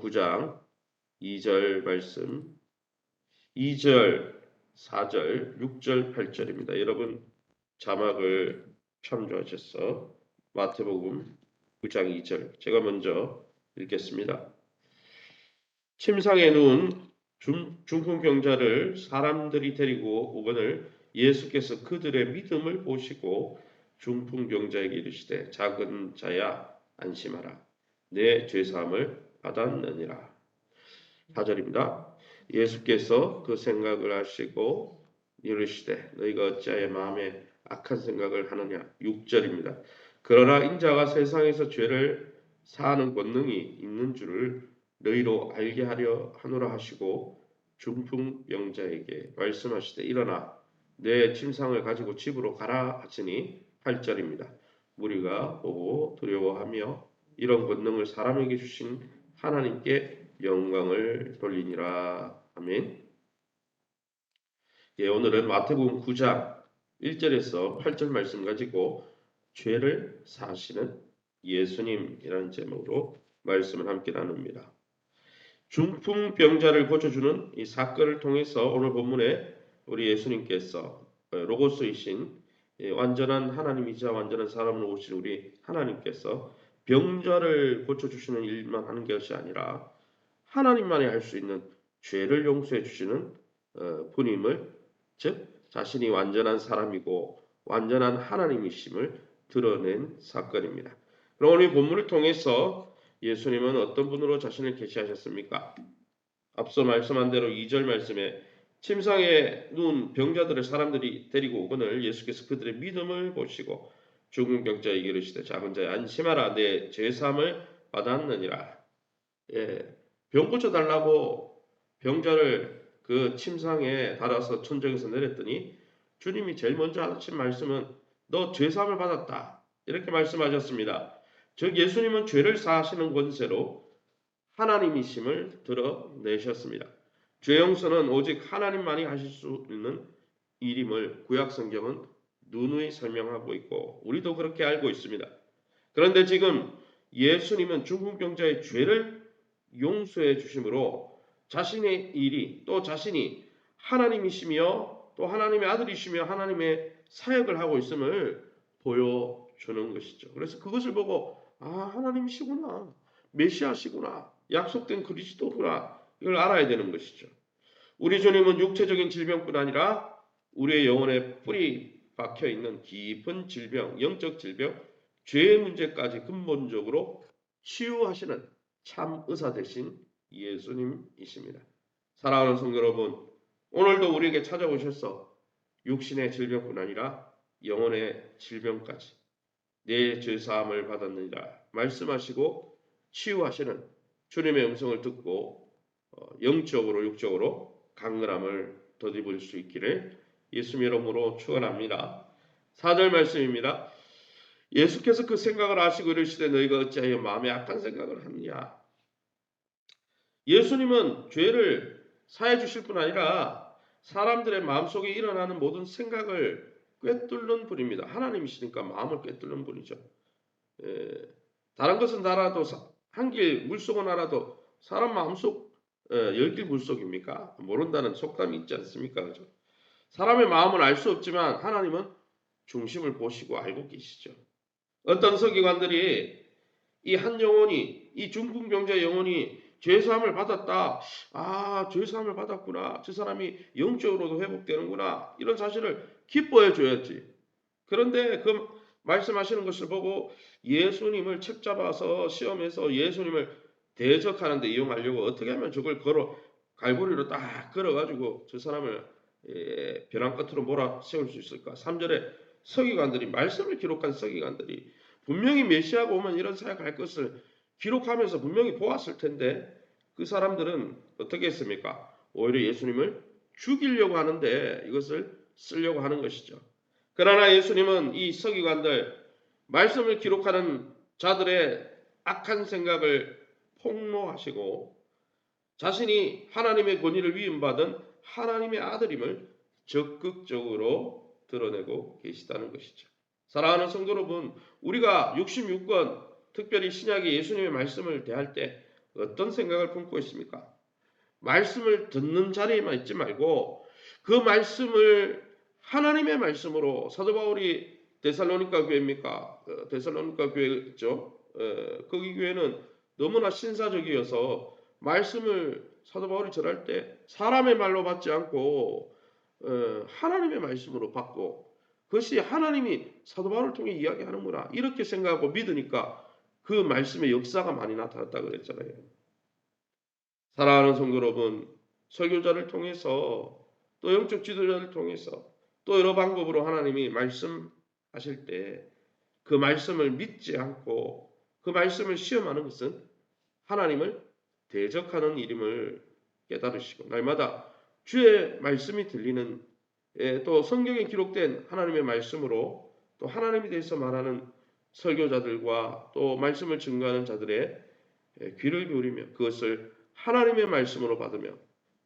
9장 2절 말씀, 2절, 4절, 6절, 8절입니다. 여러분 자막을 참조하셔서 마태복음 9장 2절 제가 먼저 읽겠습니다. 침상에 누운 중풍병자를 사람들이 데리고 오거늘 예수께서 그들의 믿음을 보시고 중풍병자에게 이르시되 작은 자야 안심하라 내 죄사함을 받았느니라. 4절입니다. 예수께서 그 생각을 하시고 이르시되 너희가 어찌하여 마음에 악한 생각을 하느냐. 6절입니다. 그러나 인자가 세상에서 죄를 사하는 권능이 있는 줄을 너희로 알게 하려 하노라 하시고 중풍병자에게 말씀하시되 일어나 내 침상을 가지고 집으로 가라 하시니 8절입니다. 무리가 보고 두려워하며 이런 권능을 사람에게 주신 하나님께 영광을 돌리니라. 아멘. 예, 오늘은 마태복음 9장 1절에서 8절 말씀 가지고 죄를 사하시는 예수님이라는 제목으로 말씀을 함께 나눕니다. 중풍병자를 고쳐주는 이 사건을 통해서 오늘 본문에 우리 예수님께서 로고스이신 완전한 하나님이자 완전한 사람으로 오신 우리 하나님께서 병자를 고쳐주시는 일만 하는 것이 아니라 하나님만이 할 수 있는 죄를 용서해 주시는 분임을, 즉 자신이 완전한 사람이고 완전한 하나님이심을 드러낸 사건입니다. 그럼 오늘 본문을 통해서 예수님은 어떤 분으로 자신을 계시하셨습니까? 앞서 말씀한 대로 2절 말씀에 침상에 누운 병자들을 사람들이 데리고 오거늘 예수께서 그들의 믿음을 보시고 죽은 병자에게 이르시되 작은 자야 안심하라 내 죄사함을 받았느니라. 예, 병 고쳐달라고 병자를 그 침상에 달아서 천정에서 내렸더니 주님이 제일 먼저 하신 말씀은 너 죄사함을 받았다 이렇게 말씀하셨습니다. 즉 예수님은 죄를 사하시는 권세로 하나님이심을 드러내셨습니다. 죄 용서는 오직 하나님만이 하실 수 있는 일임을 구약성경은 누누이 설명하고 있고 우리도 그렇게 알고 있습니다. 그런데 지금 예수님은 중풍병자의 죄를 용서해 주심으로 자신의 일이 또 자신이 하나님이시며 또 하나님의 아들이시며 하나님의 사역을 하고 있음을 보여주는 것이죠. 그래서 그것을 보고 하나님이시구나, 메시아시구나, 약속된 그리스도구나 이걸 알아야 되는 것이죠. 우리 주님은 육체적인 질병뿐 아니라 우리의 영혼에 뿌리 박혀 있는 깊은 질병, 영적 질병, 죄의 문제까지 근본적으로 치유하시는 참 의사 되신 예수님이십니다. 사랑하는 성도 여러분, 오늘도 우리에게 찾아오셔서 육신의 질병뿐 아니라 영혼의 질병까지 내 죄사함을 받았느니라 말씀하시고 치유하시는 주님의 음성을 듣고 영적으로 육적으로 강건함을 덧입을 수 있기를 예수님 이름으로 축원합니다. 4절 말씀입니다. 예수께서 그 생각을 아시고 이르시되 너희가 어찌하여 마음에 악한 생각을 하느냐. 예수님은 죄를 사해 주실 뿐 아니라 사람들의 마음속에 일어나는 모든 생각을 꿰뚫는 분입니다. 하나님이시니까 마음을 꿰뚫는 분이죠. 다른 것은 달아도 한길 물속은 알아도 사람 마음속 열길 물속입니까? 모른다는 속담이 있지 않습니까? 그죠? 사람의 마음은 알 수 없지만 하나님은 중심을 보시고 알고 계시죠. 어떤 서기관들이 이 한 영혼이, 이 중풍병자 영혼이 죄사함을 받았다. 죄사함을 받았구나. 저 사람이 영적으로도 회복되는구나. 이런 사실을 기뻐해 줘야지. 그런데 그 말씀하시는 것을 보고 예수님을 책잡아서 시험해서 예수님을 대적하는데 이용하려고 어떻게 하면 저걸 갈고리로 딱 걸어가지고 저 사람을 벼랑 끝으로 몰아세울 수 있을까? 3절에 서기관들이 말씀을 기록한 서기관들이 분명히 메시아가 오면 이런 사역할 것을 기록하면서 분명히 보았을 텐데 그 사람들은 어떻게 했습니까? 오히려 예수님을 죽이려고 하는데 이것을 쓰려고 하는 것이죠. 그러나 예수님은 이 서기관들 말씀을 기록하는 자들의 악한 생각을 폭로하시고 자신이 하나님의 권위를 위임받은 하나님의 아들임을 적극적으로 드러내고 계시다는 것이죠. 사랑하는 성도 여러분, 우리가 66권 특별히 신약의 예수님의 말씀을 대할 때 어떤 생각을 품고 있습니까? 말씀을 듣는 자리에만 있지 말고 그 말씀을 하나님의 말씀으로 사도 바울이 데살로니가 교회입니까? 데살로니가 교회죠. 거기 교회는 너무나 신사적이어서 말씀을 사도 바울이 전할 때 사람의 말로 받지 않고 하나님의 말씀으로 받고 그것이 하나님이 사도 바울을 통해 이야기하는구나 이렇게 생각하고 믿으니까 그 말씀의 역사가 많이 나타났다고 그랬잖아요. 사랑하는 성도 여러분, 설교자를 통해서 또 영적 지도자를 통해서 또 여러 방법으로 하나님이 말씀하실 때 그 말씀을 믿지 않고 그 말씀을 시험하는 것은 하나님을 대적하는 일임을 깨달으시고 날마다 주의 말씀이 들리는 또 성경에 기록된 하나님의 말씀으로 또 하나님에 대해서 말하는 설교자들과 또 말씀을 증거하는 자들의 귀를 기울이며 그것을 하나님의 말씀으로 받으며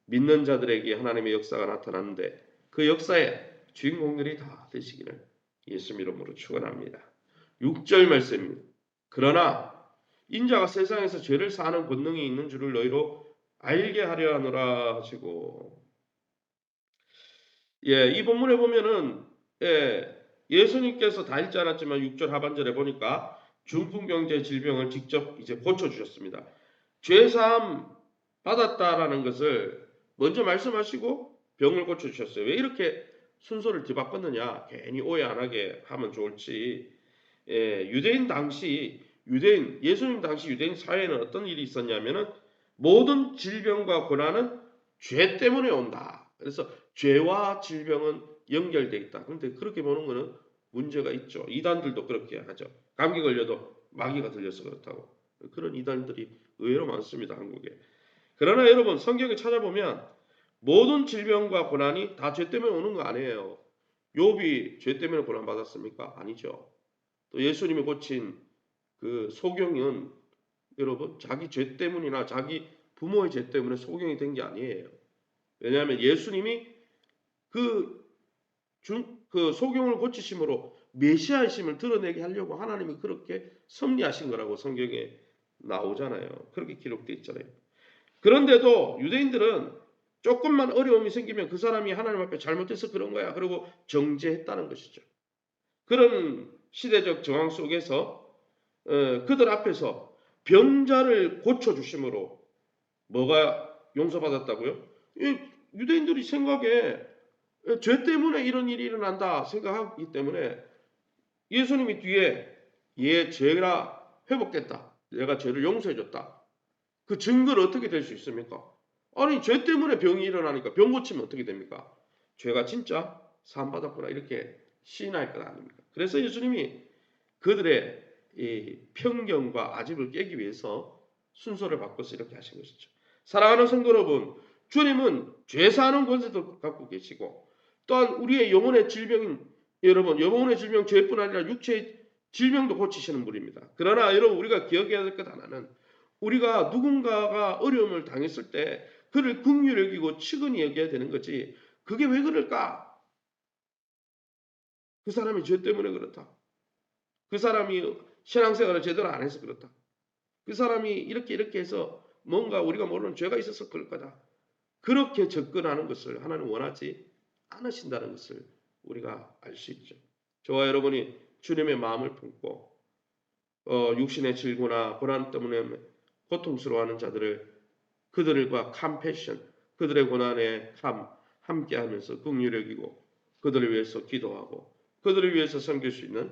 믿는 자들에게 하나님의 역사가 나타나는데 그 역사의 주인공들이 다 되시기를 예수 이름으로 축원합니다. 6절 말씀입니다. 그러나 인자가 세상에서 죄를 사하는 권능이 있는 줄을 너희로 알게 하려 하노라 하시고 이 본문에 보면은 예수님께서 다 읽지 않았지만 6절 하반절에 보니까 중풍병자의 질병을 직접 이제 고쳐주셨습니다. 죄사함 받았다라는 것을 먼저 말씀하시고 병을 고쳐주셨어요. 왜 이렇게 순서를 뒤바꿨느냐? 괜히 오해 안 하게 하면 좋을지. 유대인 당시 예수님 당시 유대인 사회에는 어떤 일이 있었냐면은 모든 질병과 고난은 죄 때문에 온다. 그래서 죄와 질병은 연결돼 있다. 그런데 그렇게 보는 것은 문제가 있죠. 이단들도 그렇게 하죠. 감기 걸려도 마귀가 들려서 그렇다고. 그런 이단들이 의외로 많습니다. 한국에. 그러나 여러분 성경에 찾아보면 모든 질병과 고난이 다 죄 때문에 오는 거 아니에요. 욥이 죄 때문에 고난 받았습니까? 아니죠. 또 예수님이 고친 그 소경은 여러분 자기 죄 때문이나 자기 부모의 죄 때문에 소경이 된 게 아니에요. 왜냐하면 예수님이 그 소경을 고치심으로 메시아이심을 드러내게 하려고 하나님이 그렇게 섭리하신 거라고 성경에 나오잖아요. 그렇게 기록되어 있잖아요. 그런데도 유대인들은 조금만 어려움이 생기면 그 사람이 하나님 앞에 잘못해서 그런 거야. 그리고 정죄했다는 것이죠. 그런 시대적 정황 속에서 그들 앞에서 병자를 고쳐주심으로 뭐가 용서받았다고요? 유대인들이 생각에 죄 때문에 이런 일이 일어난다 생각하기 때문에 예수님이 뒤에 얘 죄라 회복됐다. 내가 죄를 용서해줬다. 그 증거를 어떻게 될 수 있습니까? 아니 죄 때문에 병이 일어나니까 병 고치면 어떻게 됩니까? 죄가 진짜 사함받았구나 이렇게 시인할 것 아닙니까? 그래서 예수님이 그들의 이 편견과 아집을 깨기 위해서 순서를 바꿔서 이렇게 하신 것이죠. 사랑하는 성도 여러분, 주님은 죄사하는 권세도 갖고 계시고 또한 우리의 영혼의 질병인 여러분, 영혼의 질병 죄뿐 아니라 육체의 질병도 고치시는 분입니다. 그러나 여러분 우리가 기억해야 될 것 하나는 우리가 누군가가 어려움을 당했을 때 그를 긍휼히 여기고 측은히 여겨야 되는 거지. 그게 왜 그럴까? 그 사람이 죄 때문에 그렇다. 그 사람이 신앙생활을 제대로 안 해서 그렇다. 그 사람이 이렇게 해서 뭔가 우리가 모르는 죄가 있어서 그럴 거다. 그렇게 접근하는 것을 하나님 원하지 않으신다는 것을 우리가 알 수 있죠. 저와 여러분이 주님의 마음을 품고 육신의 질고나 고난 때문에 고통스러워하는 자들을 그들과 컴패션, 그들의 고난에 함께하면서 긍휼히 여기고 그들을 위해서 기도하고 그들을 위해서 섬길 수 있는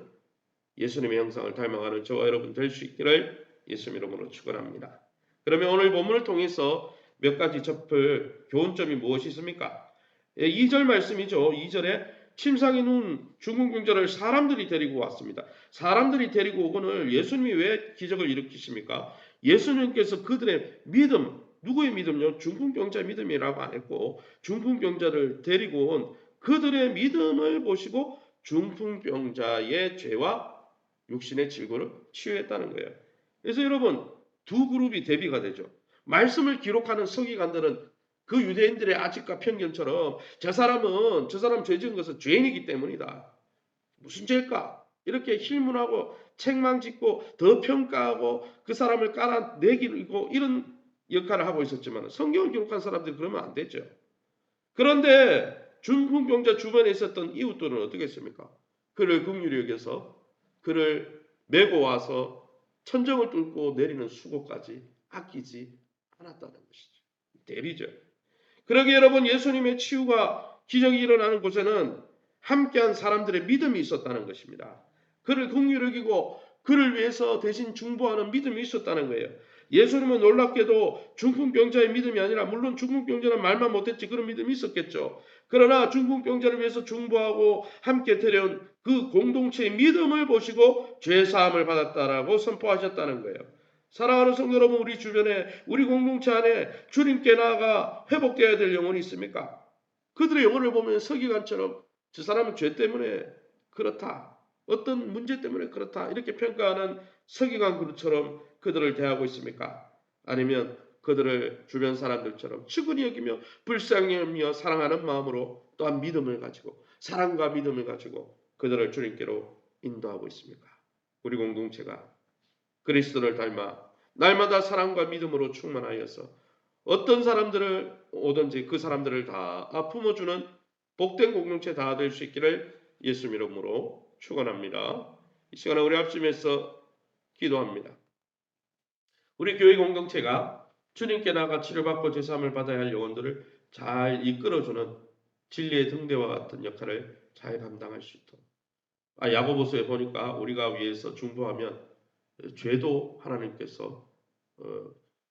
예수님의 형상을 닮아가는 저와 여러분 될 수 있기를 예수 이름으로 축원합니다. 그러면 오늘 본문을 통해서 몇 가지 접할 교훈점이 무엇이 있습니까? 2절 말씀이죠. 2절에 침상에 누운 중풍병자를 사람들이 데리고 왔습니다. 사람들이 데리고 오거늘 예수님이 왜 기적을 일으키십니까? 예수님께서 그들의 믿음, 누구의 믿음요? 중풍병자의 믿음이라고 안 했고 중풍병자를 데리고 온 그들의 믿음을 보시고 중풍병자의 죄와 육신의 질고를 치유했다는 거예요. 그래서 여러분 두 그룹이 대비가 되죠. 말씀을 기록하는 서기관들은 그 유대인들의 아집과 편견처럼 저 사람 죄 지은 것은 죄인이기 때문이다. 무슨 죄일까? 이렇게 힐문하고 책망짓고 더 평가하고 그 사람을 깔아내기고 이런 역할을 하고 있었지만 성경을 기록한 사람들이 그러면 안 되죠. 그런데 중풍병자 주변에 있었던 이웃들은 어떻게 했습니까? 그를 긍휼히 여겨서 그를 메고 와서 천정을 뚫고 내리는 수고까지 아끼지 않았다는 것이죠. 대리죠. 그러기에 여러분, 예수님의 치유가 기적이 일어나는 곳에는 함께한 사람들의 믿음이 있었다는 것입니다. 그를 긍휼히 여기고 그를 위해서 대신 중보하는 믿음이 있었다는 거예요. 예수님은 놀랍게도 중풍병자의 믿음이 아니라, 물론 중풍병자는 말만 못했지 그런 믿음이 있었겠죠. 그러나 중풍병자를 위해서 중보하고 함께 데려온 그 공동체의 믿음을 보시고 죄사함을 받았다라고 선포하셨다는 거예요. 사랑하는 성도 여러분, 우리 주변에, 우리 공동체 안에 주님께 나아가 회복되어야 될 영혼이 있습니까? 그들의 영혼을 보면 서기관처럼 저 사람은 죄 때문에 그렇다, 어떤 문제 때문에 그렇다, 이렇게 평가하는 서기관 그룹처럼 그들을 대하고 있습니까? 아니면 그들을 주변 사람들처럼 측은히 여기며 불쌍히 여기며 사랑하는 마음으로 또한 믿음을 가지고, 사랑과 믿음을 가지고 그들을 주님께로 인도하고 있습니까? 우리 공동체가 그리스도를 닮아 날마다 사랑과 믿음으로 충만하여서 어떤 사람들을 오든지 그 사람들을 다 품어주는 복된 공동체 다 될 수 있기를 예수 이름으로 축원합니다. 이 시간에 우리 합심해서 기도합니다. 우리 교회 공동체가 주님께 나아가 치료받고 제사함을 받아야 할 영혼들을 잘 이끌어주는 진리의 등대와 같은 역할을 잘 감당할 수 있도록. 야고보서에 보니까 우리가 위해서 중보하면 죄도 하나님께서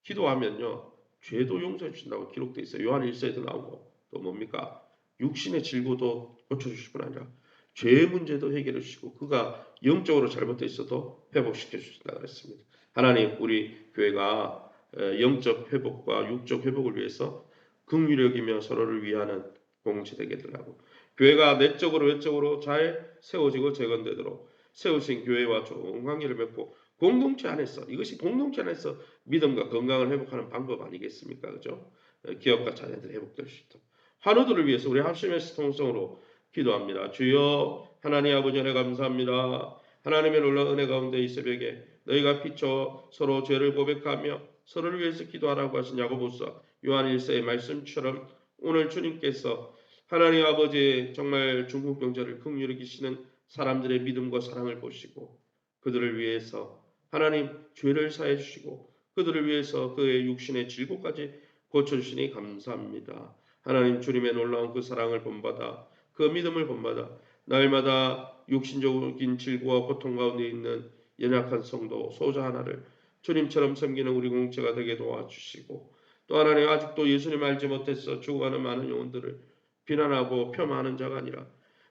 기도하면요 죄도 용서해 주신다고 기록되어 있어요. 요한 1서에도 나오고, 또 뭡니까? 육신의 질고도 고쳐주실 뿐 아니라 죄의 문제도 해결해 주시고 그가 영적으로 잘못되어 있어도 회복시켜 주신다 그랬습니다. 하나님, 우리 교회가 영적 회복과 육적 회복을 위해서 긍휼히 여기며 서로를 위하는 공동체 되게 되라고, 교회가 내적으로 외적으로 잘 세워지고 재건되도록 세우신 교회와 좋은 관계를 맺고 공동체 안에서, 이것이 공동체 안에서 믿음과 건강을 회복하는 방법 아니겠습니까? 그죠? 기업과 자녀들이 회복될 수 있도록 환우들을 위해서 우리 합심해서 통성으로 기도합니다. 주여 하나님 아버지, 은혜 감사합니다. 하나님의 놀라운 은혜 가운데 이 새벽에 너희가 피쳐 서로 죄를 고백하며 서로를 위해서 기도하라고 하신 야고보서 요한 1서의 말씀처럼 오늘 주님께서 하나님 아버지 정말 중풍병자를 긍휼히 여기시는 사람들의 믿음과 사랑을 보시고 그들을 위해서 하나님 죄를 사해 주시고 그들을 위해서 그의 육신의 질고까지 고쳐주시니 감사합니다. 하나님, 주님의 놀라운 그 사랑을 본받아 그 믿음을 본받아 날마다 육신적인 질고와 고통 가운데 있는 연약한 성도 소자 하나를 주님처럼 섬기는 우리 공동체가 되게 도와주시고, 또 하나님, 아직도 예수님 알지 못해서 죽어가는 많은 영혼들을 비난하고 폄하하는 자가 아니라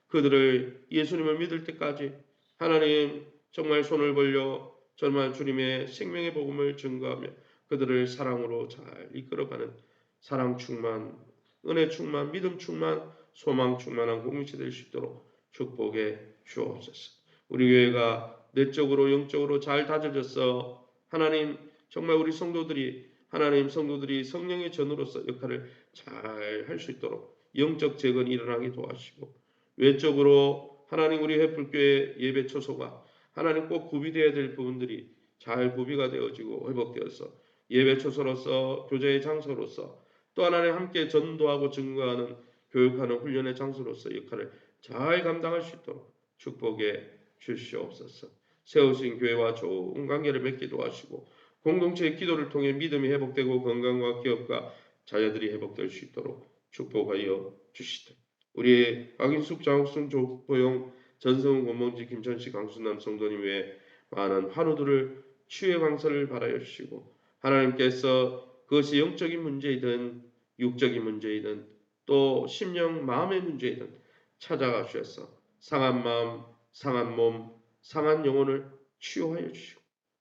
그들을 예수님을 믿을 때까지 하나님 정말 손을 벌려 정말 주님의 생명의 복음을 증거하며 그들을 사랑으로 잘 이끌어가는 사랑 충만, 은혜 충만, 믿음 충만, 소망 충만한 공동체 될 수 있도록 축복해 주옵소서. 우리 교회가 내적으로 영적으로 잘 다져져서 하나님 정말 우리 성도들이, 하나님 성도들이 성령의 전으로서 역할을 잘 할 수 있도록 영적 재건이 일어나게 도와주시고, 외적으로 하나님 우리 횃불교회 예배 처소가 하나님 꼭 구비되어야 될 부분들이 잘 구비가 되어지고 회복되어서 예배 처소로서, 교제의 장소로서, 또 하나님 함께 전도하고 증거하는 교육하는 훈련의 장소로서 역할을 잘 감당할 수 있도록 축복해 주시옵소서. 세우신 교회와 좋은 관계를 맺게 도와주시고 공동체의 기도를 통해 믿음이 회복되고 건강과 기업과 자녀들이 회복될 수 있도록 축복하여 주시되, 우리 박인숙, 장욱순, 조보영, 전성훈, 권봉지, 김천식, 강순남 성도님 외에 많은 환우들을 치유의 강서를 바라여 주시고, 하나님께서 그것이 영적인 문제이든 육적인 문제이든 또 심령 마음의 문제이든 찾아가 주셔서 상한 마음, 상한 몸, 상한 영혼을 치유하여 주시고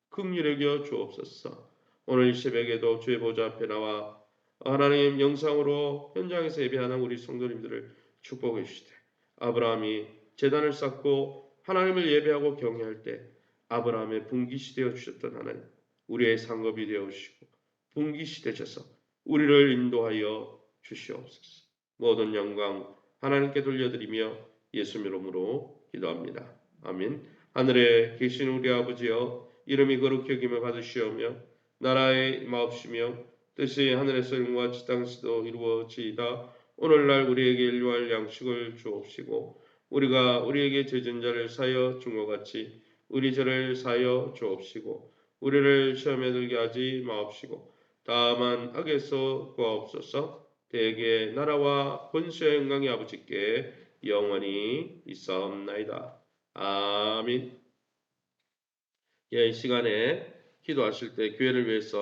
긍휼히 여겨 주옵소서. 오늘 이 새벽에도 주의 보좌 앞에 나와 하나님 영상으로 현장에서 예배하는 우리 성도님들을 축복해 주시되, 아브라함이 제단을 쌓고 하나님을 예배하고 경외할 때 아브라함의 분깃이 되어 주셨던 하나님, 우리의 상급이 되어 주시고 분깃이 되셔서 우리를 인도하여 주시옵소서. 모든 영광 하나님께 돌려드리며 예수 이름으로 기도합니다. 아멘. 하늘에 계신 우리 아버지여 이름이 거룩히 여김을 받으시오며 나라의 임하옵시며 뜻이 하늘에서 이룬과 같이 땅에서도 이루어지이다. 오늘날 우리에게 일용할 양식을 주옵시고 우리가 우리에게 죄진 자를 사하여 준 것 같이 우리 죄를 사하여 주옵시고 우리를 시험에 들게 하지 마옵시고 다만 악에서 구하옵소서. 대개 나라와 권세와 영광이 아버지께 영원히 있사옵나이다. 아멘. 이 시간에 기도하실 때 교회를 위해서